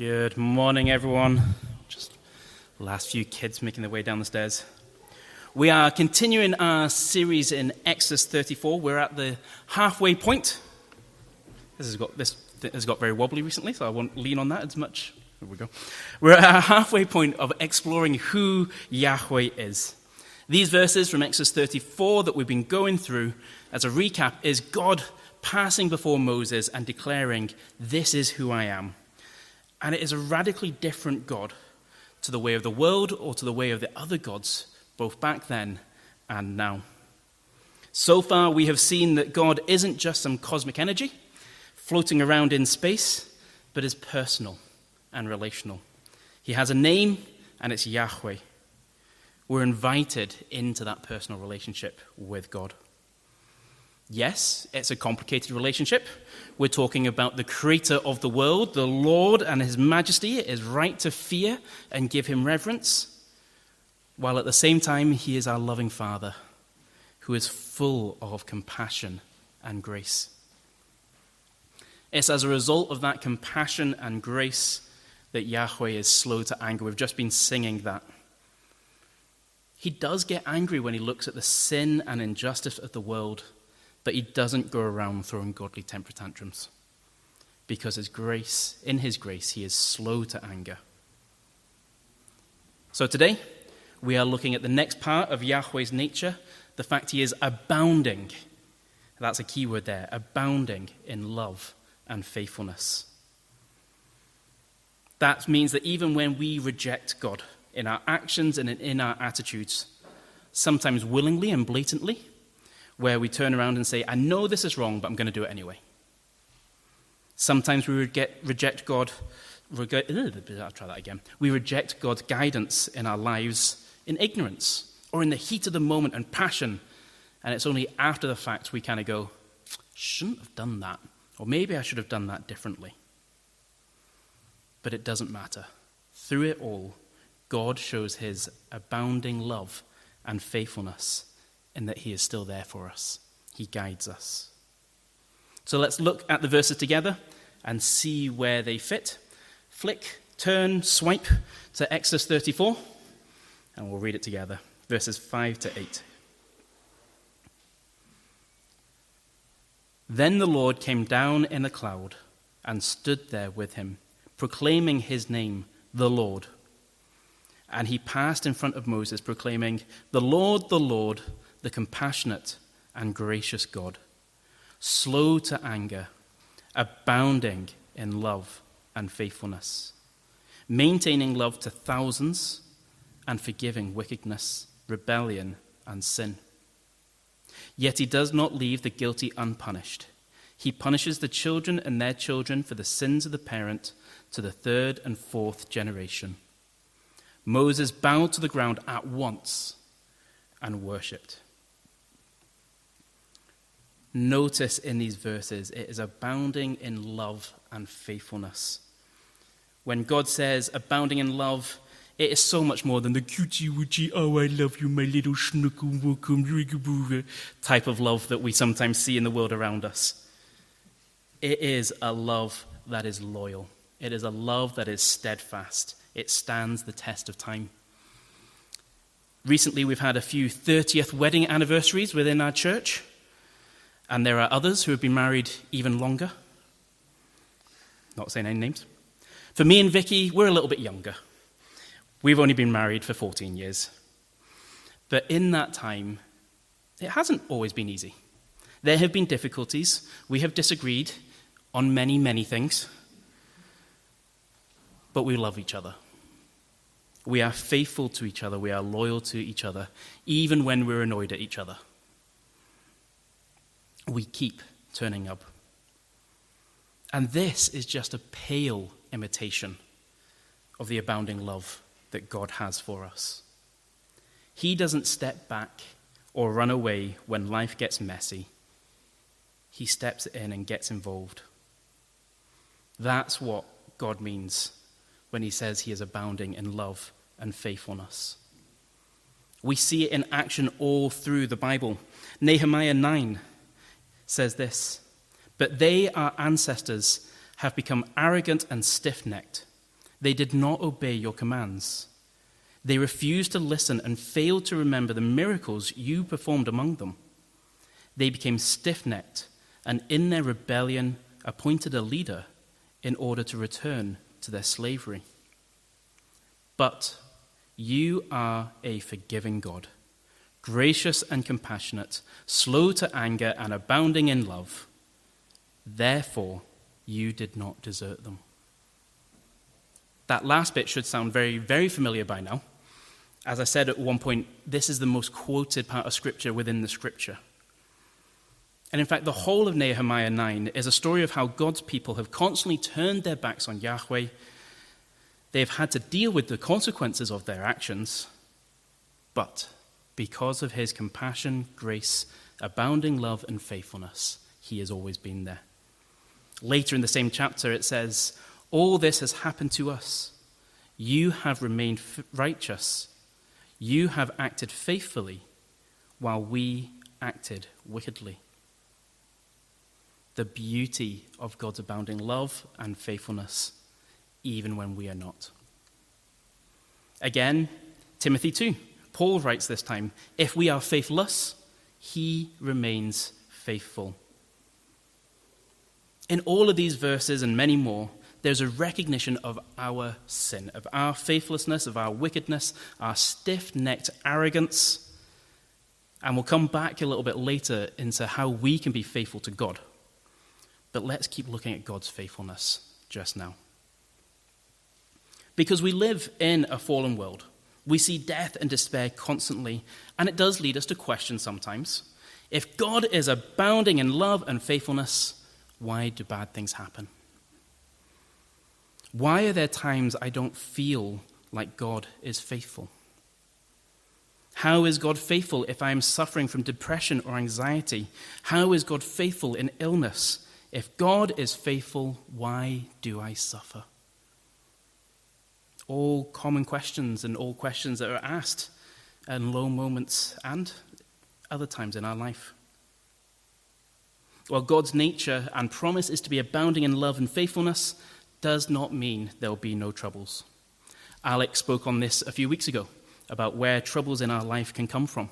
Good morning, everyone. Just the last few kids making their way down the stairs. We are continuing our series in Exodus 34. We're at the halfway point. This has got very wobbly recently, so I won't lean on that as much. There we go. We're at our halfway point of exploring who Yahweh is. These verses from Exodus 34 that we've been going through, as a recap, is God passing before Moses and declaring, "This is who I am." And it is a radically different God to the way of the world or to the way of the other gods, both back then and now. So far, we have seen that God isn't just some cosmic energy floating around in space, but is personal and relational. He has a name, and it's Yahweh. We're invited into that personal relationship with God. Yes, it's a complicated relationship. We're talking about the creator of the world, the Lord and his majesty. It is right to fear and give him reverence, while at the same time he is our loving Father, who is full of compassion and grace. It's as a result of that compassion and grace that Yahweh is slow to anger. We've just been singing that. He does get angry when he looks at the sin and injustice of the world, but he doesn't go around throwing godly temper tantrums, because in his grace, he is slow to anger. So today, we are looking at the next part of Yahweh's nature, the fact he is abounding. That's a key word there, abounding in love and faithfulness. That means that even when we reject God in our actions and in our attitudes, sometimes willingly and blatantly, where we turn around and say, "I know this is wrong, but I'm going to do it anyway." Sometimes we reject God. I'll try that again. We reject God's guidance in our lives in ignorance or in the heat of the moment and passion, and it's only after the fact we kind of go, "Shouldn't have done that," or "Maybe I should have done that differently." But it doesn't matter. Through it all, God shows his abounding love and faithfulness, in that he is still there for us. He guides us. So let's look at the verses together and see where they fit. Swipe to Exodus 34, and we'll read it together. Verses 5 to 8. Then the Lord came down in a cloud and stood there with him, proclaiming his name, the Lord. And he passed in front of Moses, proclaiming, the Lord, the compassionate and gracious God, slow to anger, abounding in love and faithfulness, maintaining love to thousands, and forgiving wickedness, rebellion, and sin. Yet he does not leave the guilty unpunished. He punishes the children and their children for the sins of the parent to the third and fourth generation. Moses bowed to the ground at once and worshipped. Notice in these verses, it is abounding in love and faithfulness. When God says abounding in love, it is so much more than the cutesy-wootsy, "Oh, I love you, my little schnuckle-wuckle," type of love that we sometimes see in the world around us. It is a love that is loyal. It is a love that is steadfast. It stands the test of time. Recently, we've had a few 30th wedding anniversaries within our church, and there are others who have been married even longer. Not saying any names. For me and Vicky, we're a little bit younger. We've only been married for 14 years. But in that time, it hasn't always been easy. There have been difficulties. We have disagreed on many, many things. But we love each other. We are faithful to each other. We are loyal to each other, even when we're annoyed at each other. We keep turning up. And this is just a pale imitation of the abounding love that God has for us. He doesn't step back or run away when life gets messy. He steps in and gets involved. That's what God means when he says he is abounding in love and faithfulness. We see it in action all through the Bible. Nehemiah 9 says this, "But they, our ancestors, have become arrogant and stiff-necked. They did not obey your commands. They refused to listen and failed to remember the miracles you performed among them. They became stiff-necked and in their rebellion appointed a leader in order to return to their slavery. But you are a forgiving God, gracious and compassionate, slow to anger and abounding in love. Therefore, you did not desert them. That last bit should sound very, very familiar by now. As I said at one point, this is the most quoted part of Scripture within the Scripture. And in fact, the whole of Nehemiah 9 is a story of how God's people have constantly turned their backs on Yahweh. They've had to deal with the consequences of their actions. But because of his compassion, grace, abounding love, and faithfulness, he has always been there. Later in the same chapter, it says, all this has happened to us. You have remained righteous. You have acted faithfully while we acted wickedly. The beauty of God's abounding love and faithfulness, even when we are not. Again, Timothy 2. Paul writes this time, if we are faithless, he remains faithful. In all of these verses and many more, there's a recognition of our sin, of our faithlessness, of our wickedness, our stiff-necked arrogance. And we'll come back a little bit later into how we can be faithful to God. But let's keep looking at God's faithfulness just now. Because we live in a fallen world. We see death and despair constantly, and it does lead us to question sometimes. If God is abounding in love and faithfulness, why do bad things happen? Why are there times I don't feel like God is faithful? How is God faithful if I am suffering from depression or anxiety? How is God faithful in illness? If God is faithful, why do I suffer? All common questions and all questions that are asked in low moments and other times in our life. While God's nature and promise is to be abounding in love and faithfulness, does not mean there will be no troubles. Alex spoke on this a few weeks ago about where troubles in our life can come from.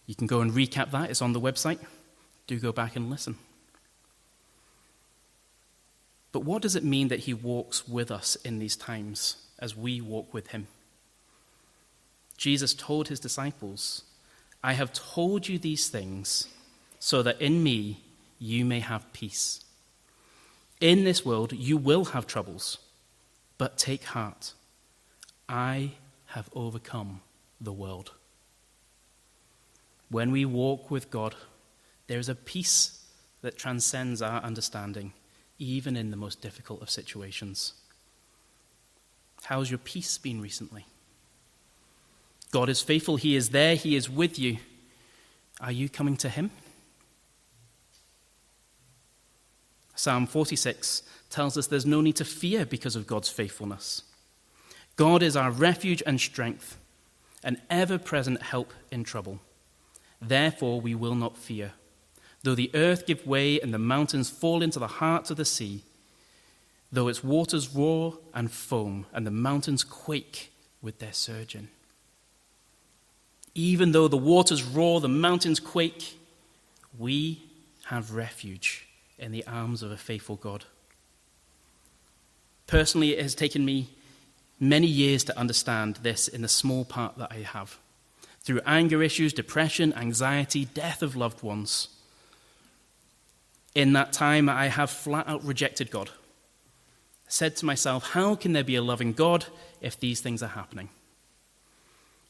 You can go and recap that. It's on the website. Do go back and listen. But what does it mean that he walks with us in these times as we walk with him? Jesus told his disciples, I have told you these things so that in me you may have peace. In this world you will have troubles, but take heart. I have overcome the world. When we walk with God, there is a peace that transcends our understanding, even in the most difficult of situations. How's your peace been recently? God is faithful. He is there. He is with you. Are you coming to him? Psalm 46 tells us there's no need to fear because of God's faithfulness. God is our refuge and strength, an ever-present help in trouble. Therefore we will not fear. Though the earth give way and the mountains fall into the heart of the sea, though its waters roar and foam and the mountains quake with their surging. Even though the waters roar, the mountains quake, we have refuge in the arms of a faithful God. Personally, it has taken me many years to understand this in the small part that I have. Through anger issues, depression, anxiety, death of loved ones. In that time, I have flat out rejected God. Said to myself, how can there be a loving God if these things are happening?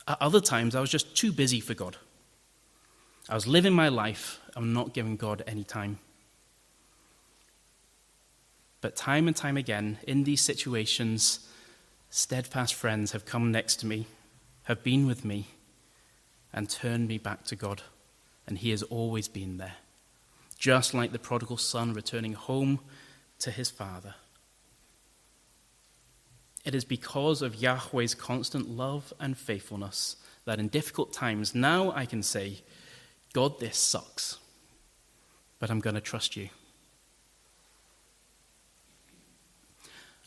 At other times, I was just too busy for God. I was living my life and not giving God any time. But time and time again, in these situations, steadfast friends have come next to me, have been with me, and turned me back to God. And he has always been there. Just like the prodigal son returning home to his father. It is because of Yahweh's constant love and faithfulness that in difficult times now I can say, God, this sucks, but I'm going to trust you.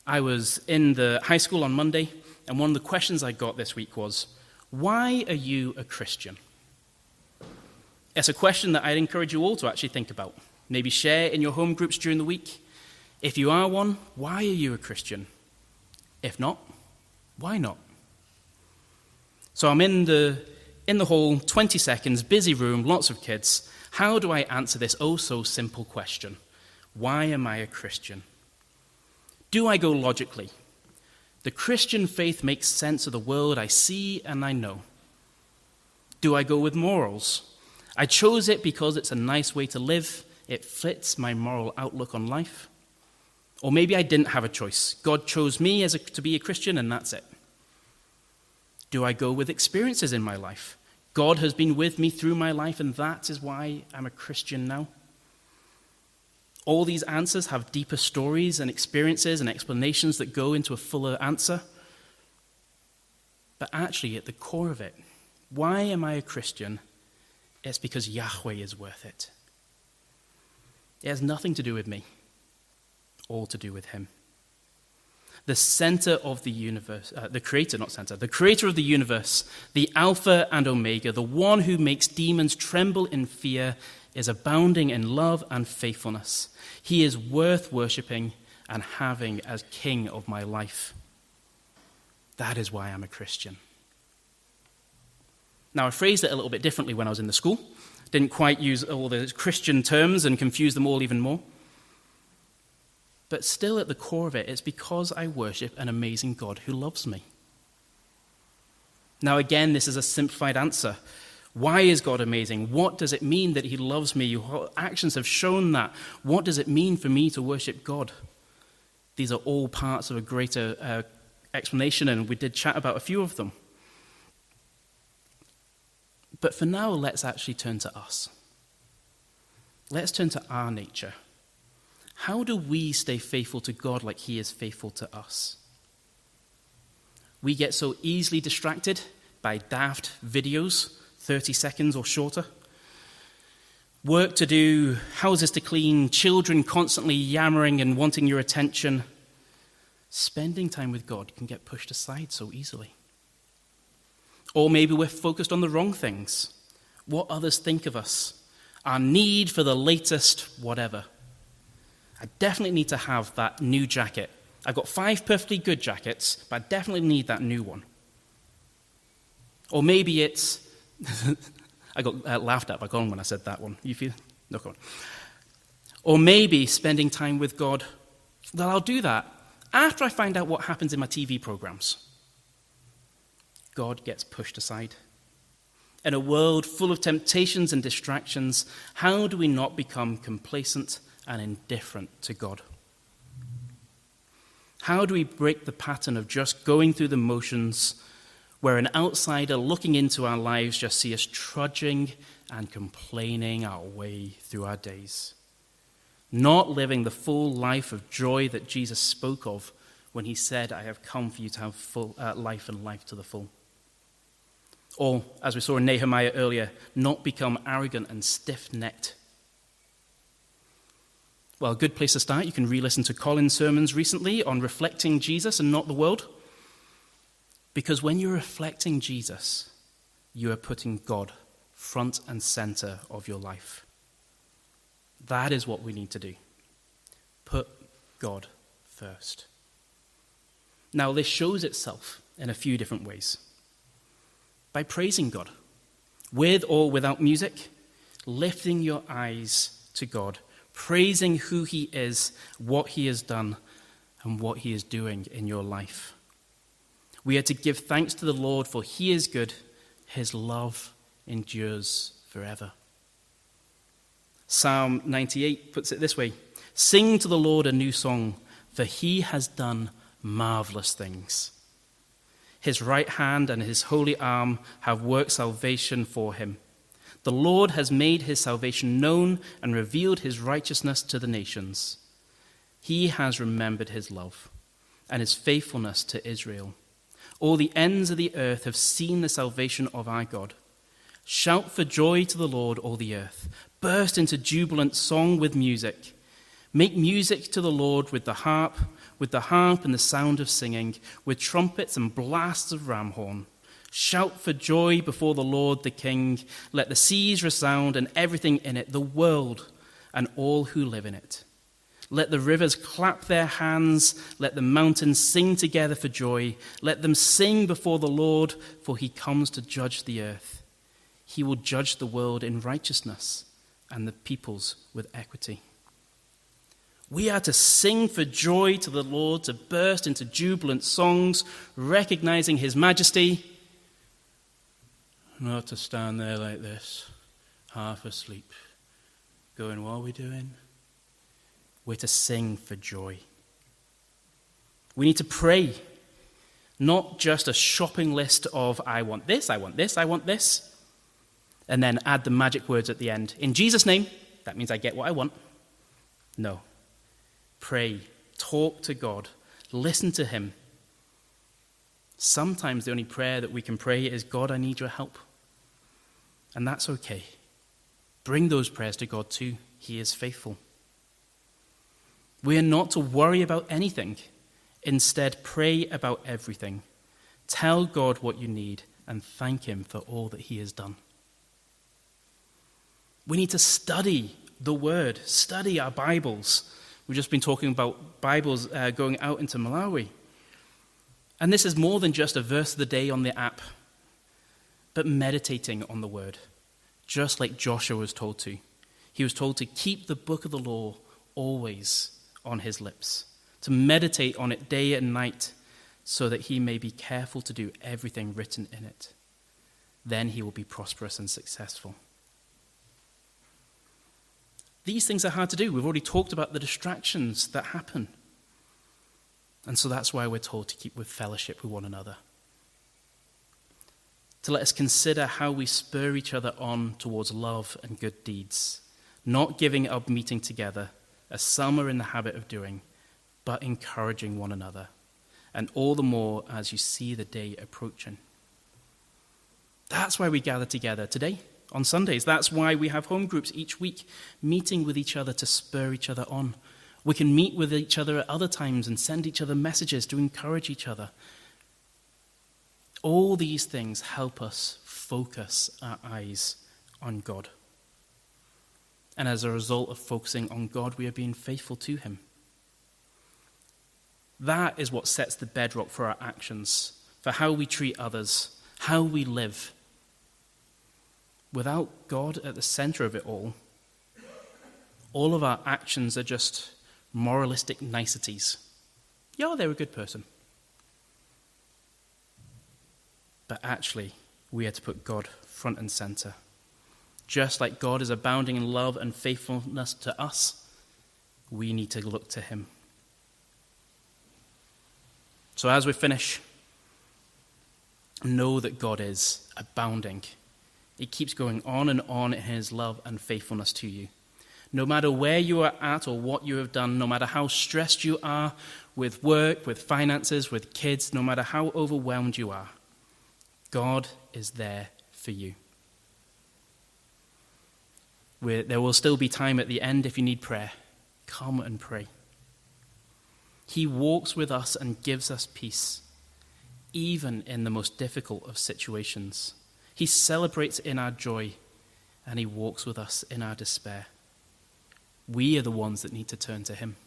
I was in the high school on Monday, and one of the questions I got this week was, why are you a Christian? It's a question that I'd encourage you all to actually think about. Maybe share in your home groups during the week. If you are one, why are you a Christian? If not, why not? So I'm in the hall, 20 seconds, busy room, lots of kids. How do I answer this oh so simple question? Why am I a Christian? Do I go logically? The Christian faith makes sense of the world I see and I know. Do I go with morals? I chose it because it's a nice way to live. It fits my moral outlook on life. Or maybe I didn't have a choice. God chose me to be a Christian, and that's it. Do I go with experiences in my life? God has been with me through my life, and that is why I'm a Christian now. All these answers have deeper stories and experiences and explanations that go into a fuller answer. But actually, at the core of it, why am I a Christian? It's because Yahweh is worth it. It has nothing to do with me, all to do with him. The center of the universe, the creator of the universe, the Alpha and Omega, the one who makes demons tremble in fear, is abounding in love and faithfulness. He is worth worshipping and having as king of my life. That is why I'm a Christian. Now, I phrased it a little bit differently when I was in the school. Didn't quite use all the Christian terms and confuse them all even more. But still at the core of it, it's because I worship an amazing God who loves me. Now again, this is a simplified answer. Why is God amazing? What does it mean that he loves me? What actions have shown that? What does it mean for me to worship God? These are all parts of a greater explanation, and we did chat about a few of them. But for now, let's actually turn to us. Let's turn to our nature. How do we stay faithful to God like he is faithful to us? We get so easily distracted by daft videos, 30 seconds or shorter. Work to do, houses to clean, children constantly yammering and wanting your attention. Spending time with God can get pushed aside so easily. Or maybe we're focused on the wrong things. What others think of us. Our need for the latest whatever. I definitely need to have that new jacket. I've got 5 perfectly good jackets, but I definitely need that new one. Or maybe it's... I got laughed at by Colin when I said that one. You feel? No, go on. Or maybe spending time with God. Well, I'll do that after I find out what happens in my TV programs. God gets pushed aside. In a world full of temptations and distractions, how do we not become complacent and indifferent to God? How do we break the pattern of just going through the motions where an outsider looking into our lives just see us trudging and complaining our way through our days, not living the full life of joy that Jesus spoke of when he said, I have come for you to have full life and life to the full? Or, as we saw in Nehemiah earlier, not become arrogant and stiff-necked. Well, a good place to start, you can re-listen to Colin's sermons recently on reflecting Jesus and not the world. Because when you're reflecting Jesus, you are putting God front and center of your life. That is what we need to do. Put God first. Now, this shows itself in a few different ways. By praising God, with or without music, lifting your eyes to God, praising who he is, what he has done, and what he is doing in your life. We are to give thanks to the Lord, for he is good. His love endures forever. Psalm 98 puts it this way: sing to the Lord a new song, for he has done marvelous things. His right hand and his holy arm have worked salvation for him. The Lord has made his salvation known and revealed his righteousness to the nations. He has remembered his love and his faithfulness to Israel. All the ends of the earth have seen the salvation of our God. Shout for joy to the Lord, all the earth. Burst into jubilant song with music. Make music to the Lord with the harp, with the harp and the sound of singing, with trumpets and blasts of ram horn. Shout for joy before the Lord the King. Let the seas resound and everything in it, the world and all who live in it. Let the rivers clap their hands. Let the mountains sing together for joy. Let them sing before the Lord, for he comes to judge the earth. He will judge the world in righteousness and the peoples with equity. We are to sing for joy to the Lord, to burst into jubilant songs, recognizing his majesty. Not to stand there like this, half asleep, going, what are we doing? We're to sing for joy. We need to pray, not just a shopping list of, I want this, I want this, I want this, and then add the magic words at the end. In Jesus' name, that means I get what I want. No. Pray, talk to God, listen to him. Sometimes the only prayer that we can pray is, God, I need your help. And that's okay. Bring those prayers to God too. He is faithful. We are not to worry about anything. Instead, pray about everything. Tell God what you need and thank him for all that he has done. We need to study the word, study our Bibles. We've just been talking about Bibles going out into Malawi. And this is more than just a verse of the day on the app, but meditating on the word, just like Joshua was told to. He was told to keep the book of the law always on his lips, to meditate on it day and night, so that he may be careful to do everything written in it. Then he will be prosperous and successful. These things are hard to do. We've already talked about the distractions that happen. And so that's why we're told to keep with fellowship with one another. To let us consider how we spur each other on towards love and good deeds, not giving up meeting together, as some are in the habit of doing, but encouraging one another, and all the more as you see the day approaching. That's why we gather together today, on Sundays. That's why we have home groups each week, meeting with each other to spur each other on. We can meet with each other at other times and send each other messages to encourage each other. All these things help us focus our eyes on God. And as a result of focusing on God, we are being faithful to him. That is what sets the bedrock for our actions, for how we treat others, how we live. Without God at the center of it all of our actions are just moralistic niceties. Yeah, they're a good person. But actually, we are to put God front and center. Just like God is abounding in love and faithfulness to us, we need to look to him. So as we finish, know that God is abounding. It keeps going on in his love and faithfulness to you. No matter where you are at or what you have done, no matter how stressed you are with work, with finances, with kids, no matter how overwhelmed you are, God is there for you. There will still be time at the end if you need prayer. Come and pray. He walks with us and gives us peace, even in the most difficult of situations. He celebrates in our joy, and he walks with us in our despair. We are the ones that need to turn to him.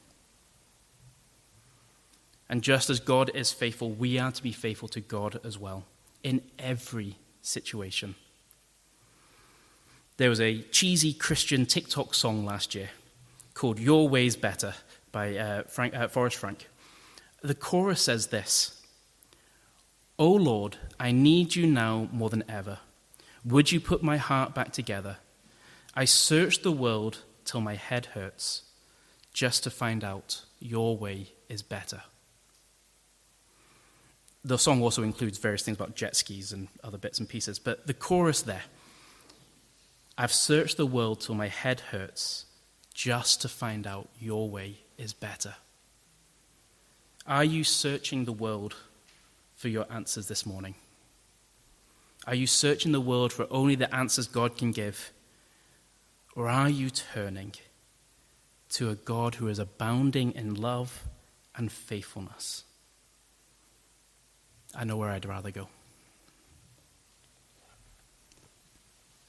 And just as God is faithful, we are to be faithful to God as well, in every situation. There was a cheesy Christian TikTok song last year called Your Way's Better by Forrest Frank. The chorus says this: "O Lord, I need you now more than ever. Would you put my heart back together? I search the world till my head hurts, just to find out your way is better." The song also includes various things about jet skis and other bits and pieces, but the chorus there: I've searched the world till my head hurts, just to find out your way is better. Are you searching the world for your answers this morning? Are you searching the world for only the answers God can give? Or are you turning to a God who is abounding in love and faithfulness. I know where I'd rather go.